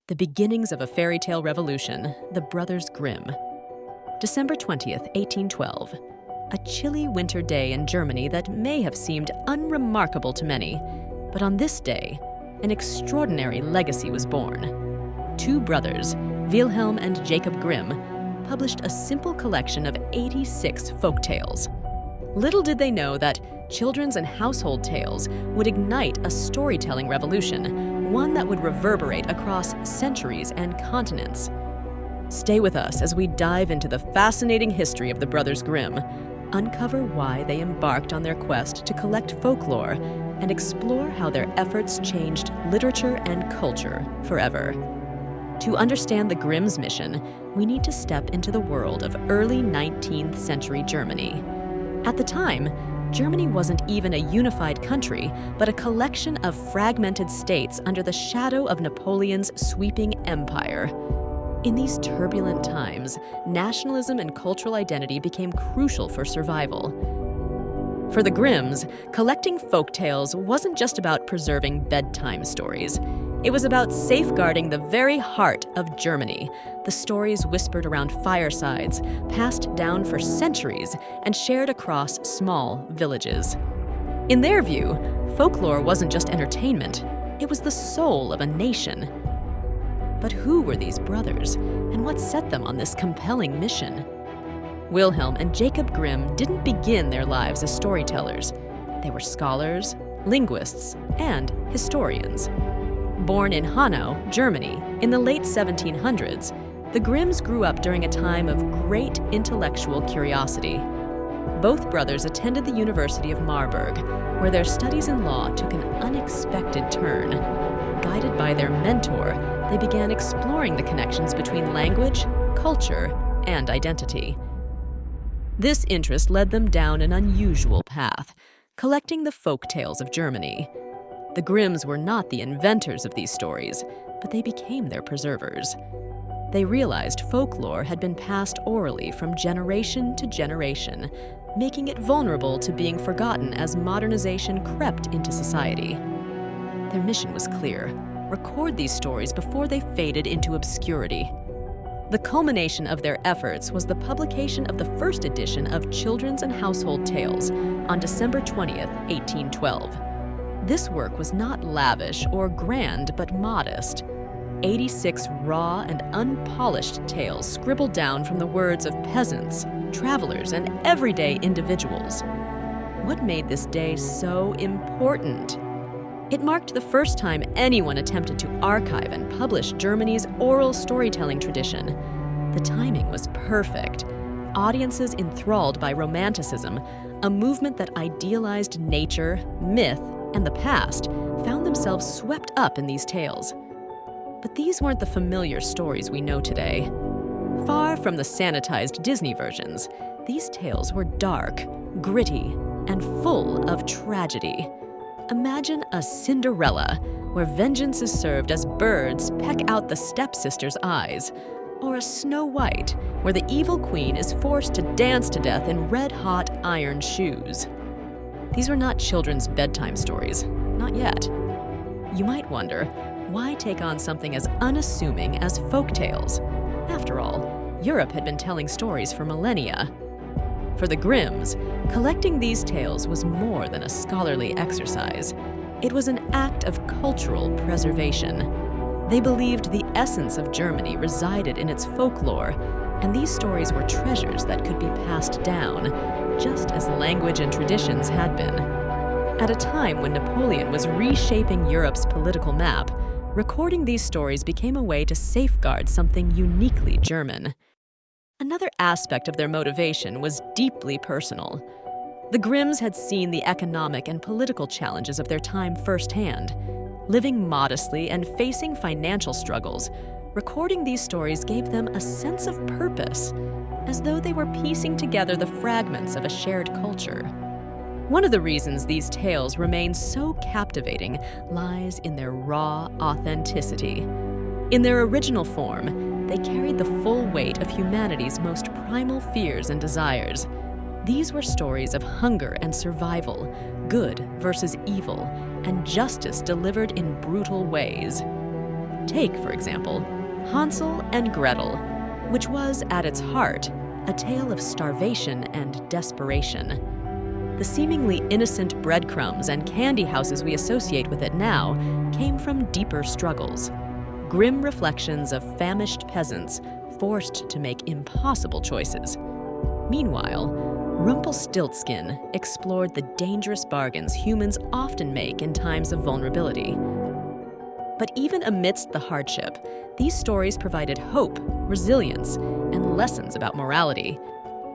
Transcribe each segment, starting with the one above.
The beginnings of a fairy tale revolution, the Brothers Grimm. December 20th, 1812. A chilly winter day in Germany that may have seemed unremarkable to many, but on this day, an extraordinary legacy was born. Two brothers, Wilhelm and Jacob Grimm, published a simple collection of 86 folk tales. Little did they know that children's and household tales would ignite a storytelling revolution, one that would reverberate across centuries and continents. Stay with us as we dive into the fascinating history of the Brothers Grimm, uncover why they embarked on their quest to collect folklore, and explore how their efforts changed literature and culture forever. To understand the Grimm's mission, we need to step into the world of early 19th century Germany. At the time, Germany wasn't even a unified country, but a collection of fragmented states under the shadow of Napoleon's sweeping empire. In these turbulent times, nationalism and cultural identity became crucial for survival. For the Grimms, collecting folk tales wasn't just about preserving bedtime stories. It was about safeguarding the very heart of Germany, the stories whispered around firesides, passed down for centuries, and shared across small villages. In their view, folklore wasn't just entertainment, it was the soul of a nation. But who were these brothers, and what set them on this compelling mission? Wilhelm and Jacob Grimm didn't begin their lives as storytellers. They were scholars, linguists, and historians. Born in Hanau, Germany, in the late 1700s, the Grimms grew up during a time of great intellectual curiosity. Both brothers attended the University of Marburg, where their studies in law took an unexpected turn. Guided by their mentor, they began exploring the connections between language, culture, and identity. This interest led them down an unusual path, collecting the folk tales of Germany. The Grimms were not the inventors of these stories, but they became their preservers. They realized folklore had been passed orally from generation to generation, making it vulnerable to being forgotten as modernization crept into society. Their mission was clear: record these stories before they faded into obscurity. The culmination of their efforts was the publication of the first edition of Children's and Household Tales on December 20th, 1812. This work was not lavish or grand, but modest. 86 raw and unpolished tales scribbled down from the words of peasants, travelers, and everyday individuals. What made this day so important? It marked the first time anyone attempted to archive and publish Germany's oral storytelling tradition. The timing was perfect. Audiences enthralled by Romanticism, a movement that idealized nature, myth, and the past, found themselves swept up in these tales. But these weren't the familiar stories we know today. Far from the sanitized Disney versions, these tales were dark, gritty, and full of tragedy. Imagine a Cinderella, where vengeance is served as birds peck out the stepsister's eyes, or a Snow White, where the evil queen is forced to dance to death in red-hot iron shoes. These were not children's bedtime stories, not yet. You might wonder, why take on something as unassuming as folk tales? After all, Europe had been telling stories for millennia. For the Grimms, collecting these tales was more than a scholarly exercise. It was an act of cultural preservation. They believed the essence of Germany resided in its folklore, and these stories were treasures that could be passed down, just as language and traditions had been. At a time when Napoleon was reshaping Europe's political map, recording these stories became a way to safeguard something uniquely German. Another aspect of their motivation was deeply personal. The Grimms had seen the economic and political challenges of their time firsthand. Living modestly and facing financial struggles, recording these stories gave them a sense of purpose, as though they were piecing together the fragments of a shared culture. One of the reasons these tales remain so captivating lies in their raw authenticity. In their original form, they carried the full weight of humanity's most primal fears and desires. These were stories of hunger and survival, good versus evil, and justice delivered in brutal ways. Take, for example, Hansel and Gretel, which was, at its heart, a tale of starvation and desperation. The seemingly innocent breadcrumbs and candy houses we associate with it now came from deeper struggles, grim reflections of famished peasants forced to make impossible choices. Meanwhile, Rumpelstiltskin explored the dangerous bargains humans often make in times of vulnerability. But even amidst the hardship, these stories provided hope, resilience, and lessons about morality.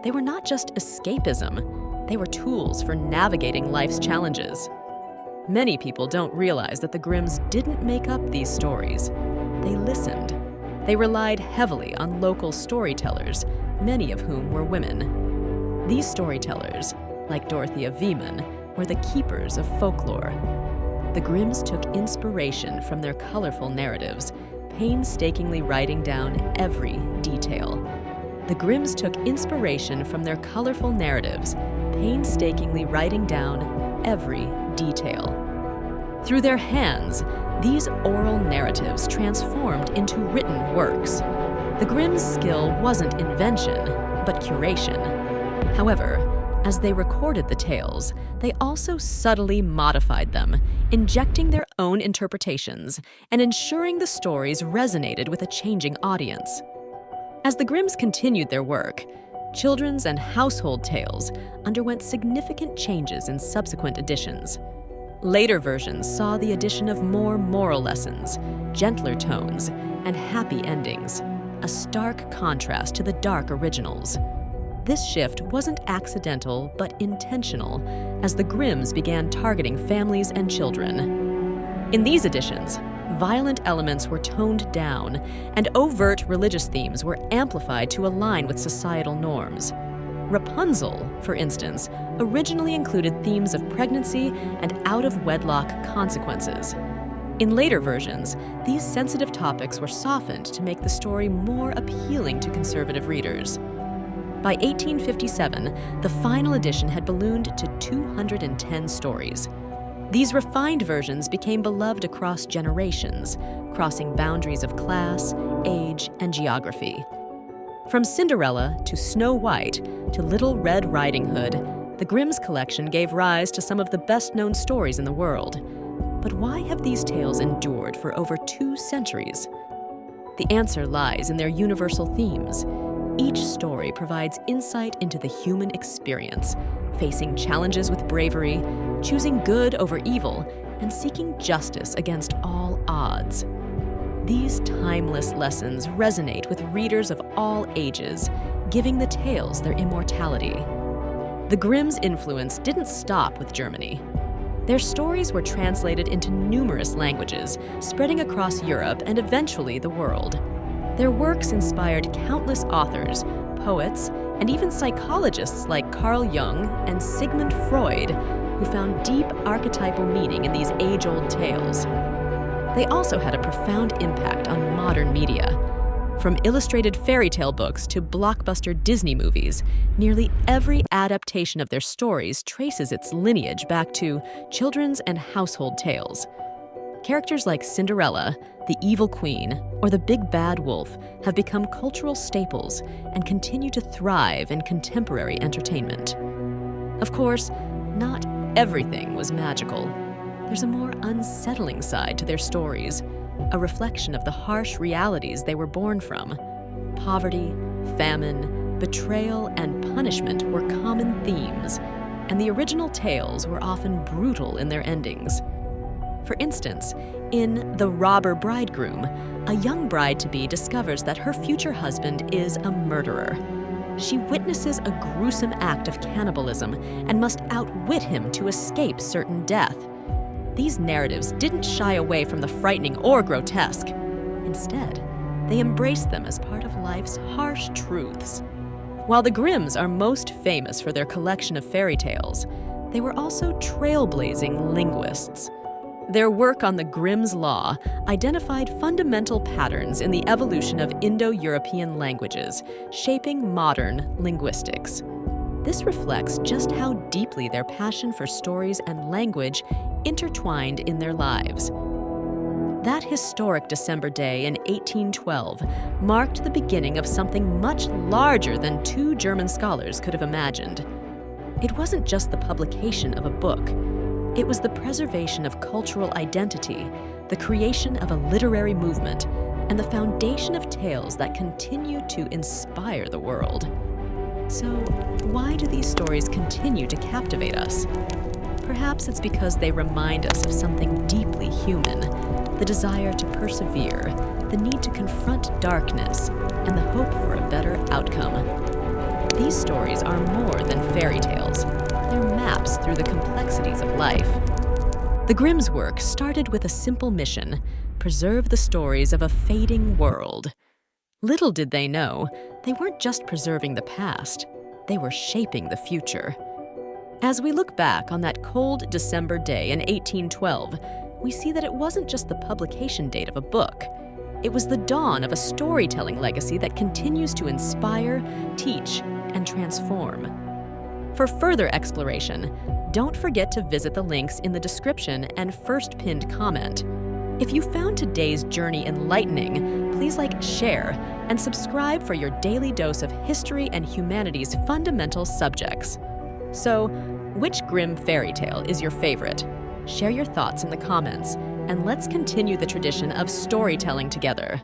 They were not just escapism, they were tools for navigating life's challenges. Many people don't realize that the Grimms didn't make up these stories. They listened. They relied heavily on local storytellers, many of whom were women. These storytellers, like Dorothea Wieman, were the keepers of folklore. The Grimms took inspiration from their colorful narratives, painstakingly writing down every detail. The Grimms took inspiration from their colorful narratives, painstakingly writing down every detail. Through their hands, these oral narratives transformed into written works. The Grimms' skill wasn't invention, but curation. However, as they recorded the tales, they also subtly modified them, injecting their own interpretations and ensuring the stories resonated with a changing audience. As the Grimms continued their work, children's and household tales underwent significant changes in subsequent editions. Later versions saw the addition of more moral lessons, gentler tones, and happy endings, a stark contrast to the dark originals. This shift wasn't accidental but intentional, as the Grimms began targeting families and children. In these editions, violent elements were toned down, and overt religious themes were amplified to align with societal norms. Rapunzel, for instance, originally included themes of pregnancy and out-of-wedlock consequences. In later versions, these sensitive topics were softened to make the story more appealing to conservative readers. By 1857, the final edition had ballooned to 210 stories. These refined versions became beloved across generations, crossing boundaries of class, age, and geography. From Cinderella to Snow White to Little Red Riding Hood, the Grimms collection gave rise to some of the best-known stories in the world. But why have these tales endured for over 2 centuries? The answer lies in their universal themes. Each story provides insight into the human experience, facing challenges with bravery, choosing good over evil, and seeking justice against all odds. These timeless lessons resonate with readers of all ages, giving the tales their immortality. The Grimms' influence didn't stop with Germany. Their stories were translated into numerous languages, spreading across Europe and eventually the world. Their works inspired countless authors, poets, and even psychologists like Carl Jung and Sigmund Freud, who found deep archetypal meaning in these age-old tales. They also had a profound impact on modern media. From illustrated fairy tale books to blockbuster Disney movies, nearly every adaptation of their stories traces its lineage back to children's and household tales. Characters like Cinderella, the Evil Queen, or the Big Bad Wolf have become cultural staples and continue to thrive in contemporary entertainment. Of course, not everything was magical. There's a more unsettling side to their stories, a reflection of the harsh realities they were born from. Poverty, famine, betrayal, and punishment were common themes, and the original tales were often brutal in their endings. For instance, in The Robber Bridegroom, a young bride-to-be discovers that her future husband is a murderer. She witnesses a gruesome act of cannibalism and must outwit him to escape certain death. These narratives didn't shy away from the frightening or grotesque. Instead, they embraced them as part of life's harsh truths. While the Grimms are most famous for their collection of fairy tales, they were also trailblazing linguists. Their work on the Grimm's Law identified fundamental patterns in the evolution of Indo-European languages, shaping modern linguistics. This reflects just how deeply their passion for stories and language intertwined in their lives. That historic December day in 1812 marked the beginning of something much larger than two German scholars could have imagined. It wasn't just the publication of a book. It was the preservation of cultural identity, the creation of a literary movement, and the foundation of tales that continue to inspire the world. So, why do these stories continue to captivate us? Perhaps it's because they remind us of something deeply human, the desire to persevere, the need to confront darkness, and the hope for a better outcome. These stories are more than fairy tales. They're maps through the complexities of life. The Grimm's work started with a simple mission: preserve the stories of a fading world. Little did they know, they weren't just preserving the past, they were shaping the future. As we look back on that cold December day in 1812, we see that it wasn't just the publication date of a book. It was the dawn of a storytelling legacy that continues to inspire, teach, and transform. For further exploration, don't forget to visit the links in the description and first pinned comment. If you found today's journey enlightening, please like, share, and subscribe for your daily dose of history and humanity's fundamental subjects. So, which Grimm fairy tale is your favorite? Share your thoughts in the comments, and let's continue the tradition of storytelling together.